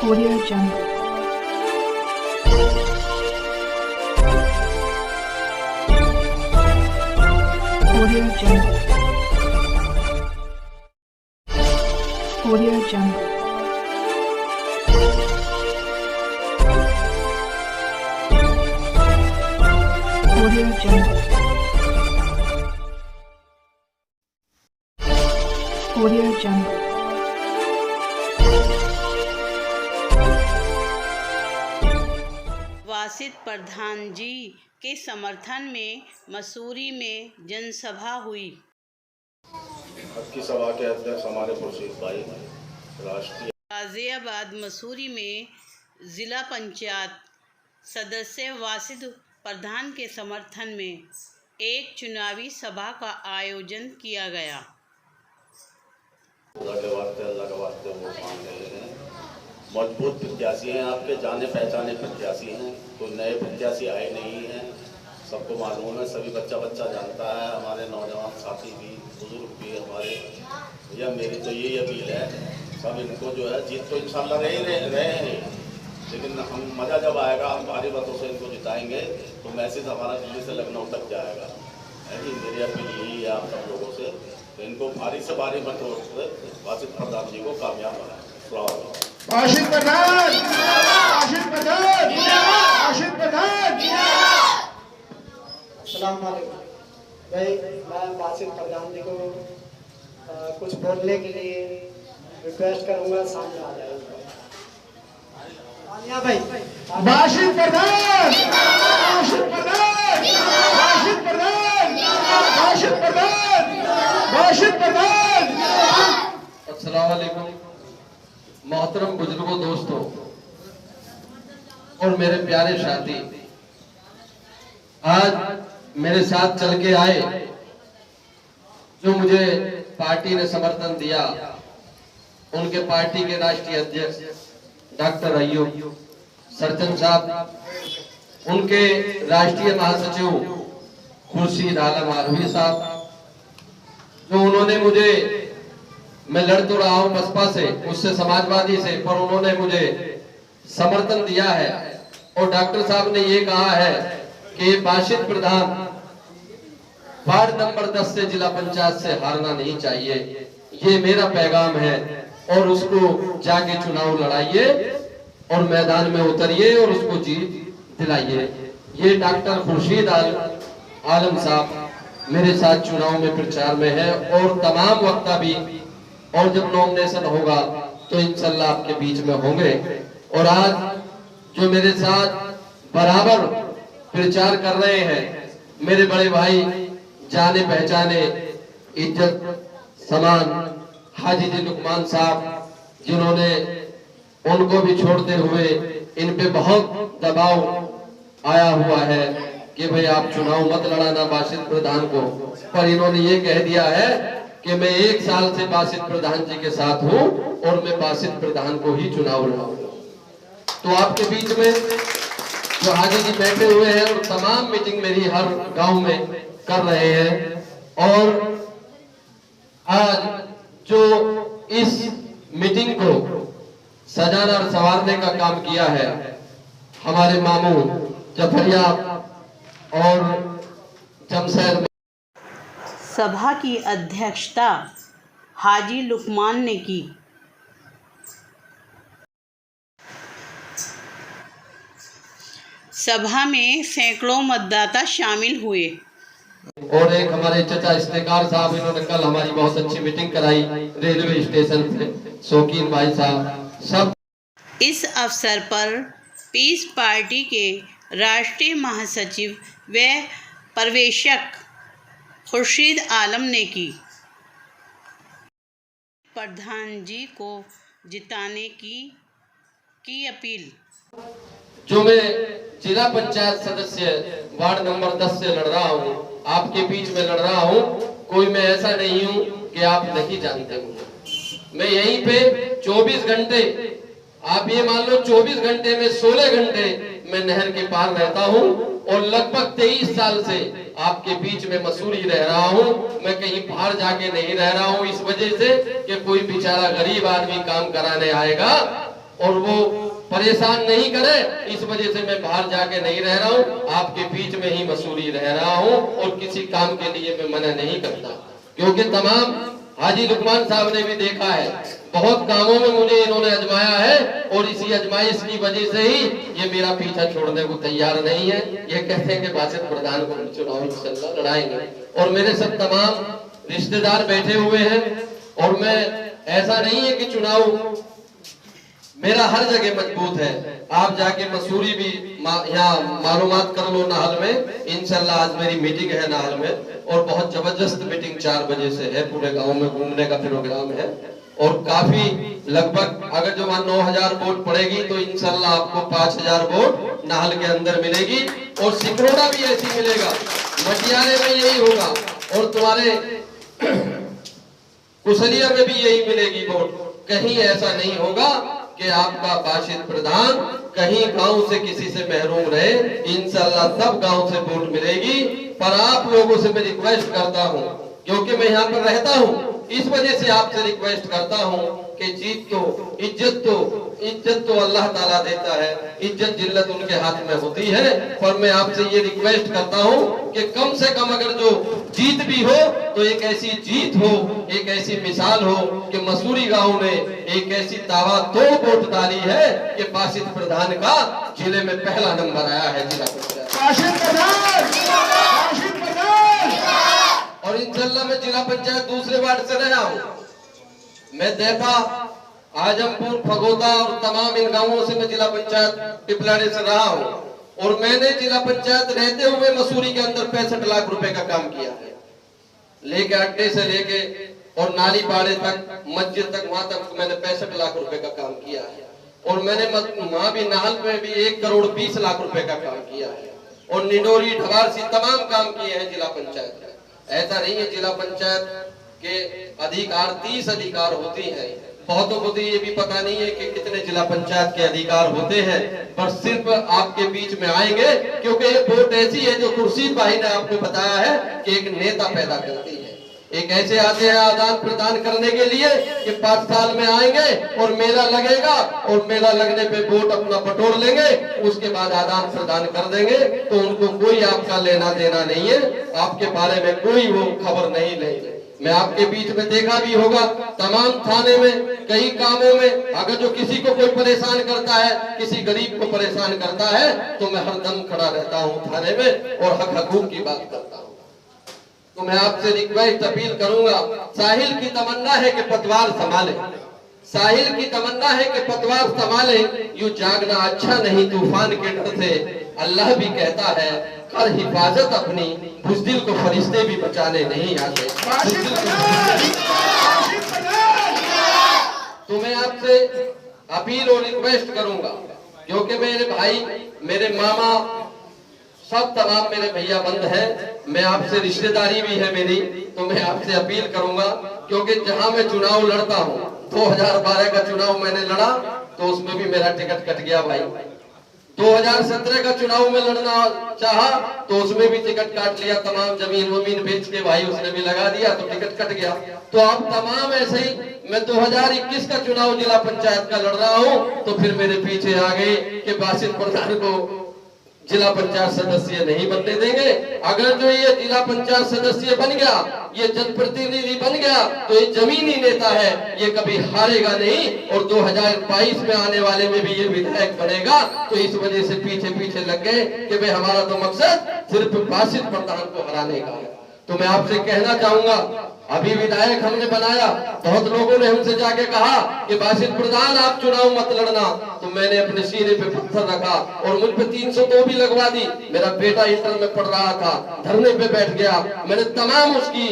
Audio Jungle. Audio Jungle. Audio Jungle. Audio Jungle. Audio Jungle. Wasid प्रधान जी के समर्थन में मसूरी में जनसभा हुई। आज की सभा के अध्यक्ष हमारे खुर्शीद भाई राष्ट्रीय गाजियाबाद मसूरी में जिला पंचायत सदस्य वासिद प्रधान के समर्थन में एक चुनावी सभा का आयोजन किया गया। अल्लाह के वास्ते वो मान रहे हैं। मजबूत प्रत्याशी हैं, आपके जाने पहचाने प्रत्याशी हैं, कोई नए प्रत्याशी आए नहीं हैं। सबको मालूम है, सभी बच्चा जानता है, हमारे नौजवान साथी भी, बुजुर्ग भी हमारे। भैया मेरी तो यही अपील है, सब इनको जो है जीत तो इंशाल्लाह रहे हैं, लेकिन हम मज़ा जब आएगा, हम भारी मतों से इनको जिताएंगे तो मैसेज हमारा दिल्ली से लखनऊ तक जाएगा। ऐसी मेरी अपील यही है आप सब लोगों से, तो इनको भारी से भारी मतों से वासिद प्रधान जी को कामयाब बनाएं। वासिद प्रधान, वासिद प्रधान, वासिद प्रधान। अस्सलाम वालेकुम भाई, मैं वासिद प्रधान जी को कुछ बोलने के लिए रिक्वेस्ट करूंगा, सामने आ जाएगा भाई। वासिद प्रधान, वासिद प्रधान, वासिद प्रधान, वासिद प्रधान, वासिद प्रधान। अस्सलाम वालेकुम मोहतरम बुजुर्गों, दोस्तों और मेरे प्यारे साथी, आज मेरे साथ चल के आए, जो मुझे पार्टी ने समर्थन दिया, उनके पार्टी के राष्ट्रीय अध्यक्ष डॉक्टर अय्यूब सरजन साहब, उनके राष्ट्रीय महासचिव खुर्शीद आलम आलवी साहब, जो उन्होंने मुझे, मैं लड़ तो रहा हूं बसपा से, उससे समाजवादी से, पर उन्होंने मुझे समर्थन दिया है। और डॉक्टर साहब ने ये कहा है कि वासिद प्रधान वार्ड नंबर 10 से जिला पंचायत से हारना नहीं चाहिए। ये मेरा पैगाम है, और उसको जाके चुनाव लड़ाइए और मैदान में उतरिए और उसको जीत दिलाइए। ये डॉक्टर खुर्शीद आलम साहब मेरे साथ चुनाव में प्रचार में है, और तमाम वक्ता भी, और जब नॉमिनेशन होगा तो इंशाल्लाह आपके बीच में होंगे। और आज जो मेरे साथ बराबर प्रचार कर रहे हैं मेरे बड़े भाई, जाने पहचाने, इज्जत समान हाजी जी लुकमान साहब, जिन्होंने, उनको भी छोड़ते हुए इन पे बहुत दबाव आया हुआ है कि भाई आप चुनाव मत लड़ाना वासिद प्रधान को, पर इन्होंने ये कह दिया है कि मैं 1 साल से वासिद प्रधान जी के साथ हूं और मैं वासिद प्रधान को ही चुनाव लड़ाऊंगा। तो आपके बीच में जो हाजी जी बैठे हुए हैं, और तमाम मीटिंग मेरी हर गांव में कर रहे हैं, और आज जो इस मीटिंग को सजाना और संवारने का काम किया है हमारे मामू जफरिया और जमशेद। सभा की अध्यक्षता हाजी लुकमान ने की। सभा में सैकड़ों मतदाता शामिल हुए। और एक हमारे चचा इस्तेकार साहब, इन्होंने कल हमारी बहुत अच्छी मीटिंग कराई रेलवे स्टेशन पे, शौकीन भाई साहब सब। इस अवसर पर पीस पार्टी के राष्ट्रीय महासचिव व पर्यवेक्षक खुर्शीद आलम ने प्रधान जी को जिताने की अपील। जो मैं जिला पंचायत सदस्य वार्ड नंबर 10 से लड़ रहा हूँ, आपके बीच में लड़ रहा हूँ, कोई मैं ऐसा नहीं हूँ कि आप नहीं जानते मुझे। मैं यहीं पे 24 घंटे, आप ये मान लो 24 घंटे में 16 घंटे मैं नहर के पार रहता हूँ, और लगभग 23 साल से आपके बीच में मसूरी रह रहा हूँ। मैं कहीं बाहर जाके नहीं रह रहा हूँ, इस वजह से कि कोई बेचारा गरीब आदमी काम कराने आएगा और वो परेशान नहीं करे, इस वजह से मैं बाहर जाके नहीं रह रहा हूँ, आपके बीच में ही मसूरी रह रहा हूँ और किसी काम के लिए मैं मना नहीं करता। क्योंकि तमाम हाजी लुकमान साहब ने भी देखा है, बहुत कामों में मुझे इन्होंने आजमाया है और इसी आजमाइश की वजह से ही ये मेरा पीछा छोड़ने को तैयार नहीं है। ये कहते हैं कि बासित प्रधान को चुनाव इंशाल्लाह लड़ाएंगे और मेरे सब तमाम रिश्तेदार बैठे हुए हैं। और मैं ऐसा नहीं है कि चुनाव मेरा हर जगह मजबूत है, आप जाके मसूरी भी यहाँ मालूमात कर लो नाहल में। इंशाल्लाह आज मेरी मीटिंग है नाहल में और बहुत जबरदस्त मीटिंग 4 बजे से है, पूरे गांव में घूमने का प्रोग्राम है और काफी लगभग अगर जो 9000 वोट पड़ेगी तो इंशाल्लाह आपको 5000 वोट नाहल के अंदर मिलेगी और सिकरोड़ा भी ऐसी मिलेगा, मटियारे में यही होगा और तुम्हारे कुशलिया में भी यही मिलेगी वोट। कहीं ऐसा नहीं होगा कि आपका बाशिद प्रधान कहीं गांव से किसी से महरूम रहे, इंशाल्लाह सब गांव से वोट मिलेगी। पर आप लोगों से मैं रिक्वेस्ट करता हूं, क्योंकि मैं यहाँ पर रहता हूं, इस वजह से आपसे रिक्वेस्ट करता हूं कि इज्जत तो अल्लाह ताला देता है, इज्जत जिल्लत उनके हाथ में होती है। पर मैं आपसे ये रिक्वेस्ट करता हूं कि कम से कम अगर जो जीत भी हो तो एक ऐसी जीत हो, एक ऐसी मिसाल हो कि मसूरी गांव ने एक ऐसी ताबड़तोड़ वोट डाली है कि बासित प्रधान का जिले में पहला नंबर आया है जिला और इंशाल्लाह मैं जिला पंचायत दूसरे वार्ड से रहा हूँ। मैं देपा, आजमपुर, फगोदा और तमाम इन गांवों से मैं जिला पंचायत पिपलाड़े से रहा हूँ और मैंने जिला पंचायत रहते हुए मसूरी के अंदर 65 लाख रुपए का काम किया है। लेके अड्डे से लेके और नाली पाड़े तक, मस्जिद तक, वहां तक मैंने 65 लाख रुपए का काम किया है और मैंने वहां भी नाहल में भी 1 करोड़ 20 लाख रुपए का काम किया है और निडोरी ढवारसी तमाम काम किए हैं जिला पंचायत में। ऐसा नहीं है जिला पंचायत के अधिकार 30 अधिकार होते हैं, बहुतों को तो ये भी पता नहीं है कि कितने जिला पंचायत के अधिकार होते हैं, पर सिर्फ आपके बीच में आएंगे क्योंकि ये वोट ऐसी है जो खुर्शीद भाई ने आपको बताया है कि एक नेता पैदा करती है। एक ऐसे आते हैं आदान प्रदान करने के लिए कि 5 साल में आएंगे और मेला लगेगा और मेला लगने पे वोट अपना बटोर लेंगे, उसके बाद आदान प्रदान कर देंगे, तो उनको कोई आपका लेना देना नहीं है, आपके बारे में कोई वो खबर नहीं लेंगे। मैं आपके बीच में देखा भी होगा, तमाम थाने में कई कामों में अगर जो किसी को कोई परेशान करता है, किसी गरीब को परेशान करता है, तो मैं हरदम खड़ा रहता हूँ थाने में और हक हकूक की बात करता हूँ। तो मैं आपसे रिक्वेस्ट अपील करूंगा, साहिल की तमन्ना है कि पतवार संभाले, साहिल की तमन्ना है कि पतवार संभाले, यूं जागना अच्छा नहीं तूफान के डर से। अल्लाह भी कहता है कर हिफाजत अपनी, बुज़दिल को फरिश्ते भी बचाने नहीं आते। तो मैं आपसे अपील और रिक्वेस्ट करूंगा, क्योंकि मेरे भाई, मेरे मामा, सब तमाम मेरे भैया बंद है, मैं आपसे रिश्तेदारी भी है मेरी, तो मैं आपसे अपील करूंगा, क्योंकि जहां मैं चुनाव लड़ता हूं, 2012 का चुनाव मैंने लड़ा तो उसमें भी मेरा टिकट कट गया भाई। 2017 का चुनाव में लड़ना चाहा तो उसमें भी टिकट काट लिया, तमाम जमीन वमीन बेच के भाई उसने भी लगा दिया तो टिकट कट गया। तो अब तमाम ऐसे ही मैं 2021 का चुनाव जिला पंचायत का लड़ रहा हूँ, तो फिर मेरे पीछे आ गए कि बासित प्रधान को जिला पंचायत सदस्य नहीं बनने देंगे। अगर जो ये जिला पंचायत सदस्य बन गया, ये जनप्रतिनिधि बन गया, तो ये जमीनी नेता है, ये कभी हारेगा नहीं और 2022 में आने वाले में भी ये विधायक बनेगा। तो इस वजह से पीछे पीछे लग गए कि भाई हमारा तो मकसद सिर्फ बासित प्रधान को हराने का है। तो मैं आपसे कहना चाहूंगा, अभी विधायक हमने बनाया, बहुत लोगों ने हमसे जाके कहा कि बासित प्रधान आप चुनाव मत लड़ना, तो मैंने अपने सीने पे पत्थर रखा और मुझ पे 302 भी लगवा दी। मेरा बेटा इंटर में पढ़ रहा था, धरने पे बैठ गया, मैंने तमाम उसकी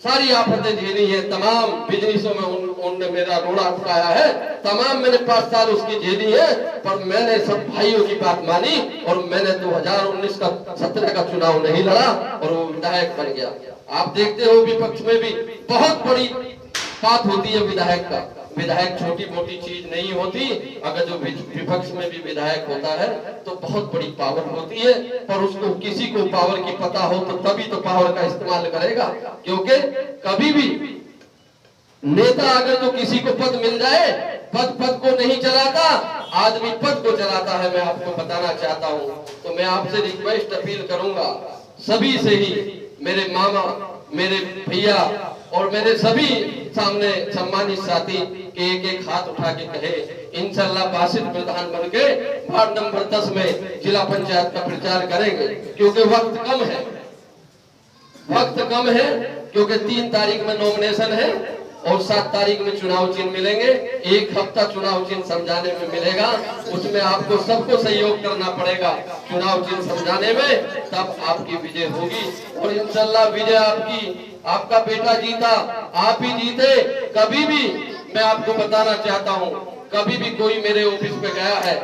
सारी आफतें झेली है, तमाम बिजनेसों में उनने मेरा रोड़ा उठाया है, तमाम मैंने 5 साल उसकी झेली है, पर मैंने सब भाइयों की बात मानी और मैंने 2019 का 17 का चुनाव नहीं लड़ा और वो विधायक बन गया। आप देखते हो विपक्ष में भी बहुत बड़ी बात होती है विधायक का, विधायक छोटी मोटी चीज नहीं होती। अगर जो विपक्ष में भी विधायक होता है तो बहुत बड़ी पावर होती है, पर उसको किसी को पावर की पता हो तो तभी तो पावर का इस्तेमाल करेगा। क्योंकि कभी भी नेता अगर तो किसी को पद मिल जाए, पद को नहीं चलाता, आदमी पद को चलाता है, मैं आपको बताना चाहता हूँ। तो मैं आपसे रिक्वेस्ट अपील करूंगा सभी से ही, मेरे मामा, मेरे भैया और मेरे सभी सामने सम्मानित साथी के एक हाथ उठा के कहे इंशाल्लाह बासित प्रधान बन के वार्ड नंबर 10 में जिला पंचायत का प्रचार करेंगे, क्योंकि वक्त कम है, क्योंकि 3 तारीख में नॉमिनेशन है और 7 तारीख में चुनाव चिन्ह मिलेंगे। 1 हफ्ता चुनाव चिन्ह समझाने में मिलेगा, उसमें आपको सबको सहयोग करना पड़ेगा चुनाव चिन्ह समझाने में, तब आपकी विजय होगी। और इंशाल्लाह विजय आपका बेटा जीता, आप ही जीते। कभी भी मैं आपको बताना चाहता हूँ, कभी भी कोई मेरे ऑफिस पे गया है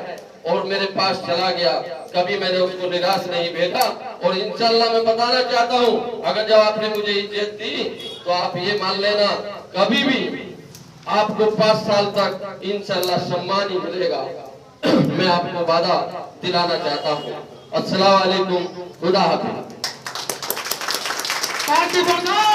और मेरे पास चला गया, कभी मैंने उसको निराश नहीं भेजा। और इंशाल्लाह मैं बताना चाहता हूँ, अगर जब आपने मुझे इज्जत दी तो आप ये मान लेना कभी भी आपको 5 साल तक इंशाल्लाह सम्मान ही मिलेगा। मैं आपको वादा दिलाना चाहता हूँ। अस्सलाम वालेकुम, खुदा हाफिज़। पार्टी प्रधान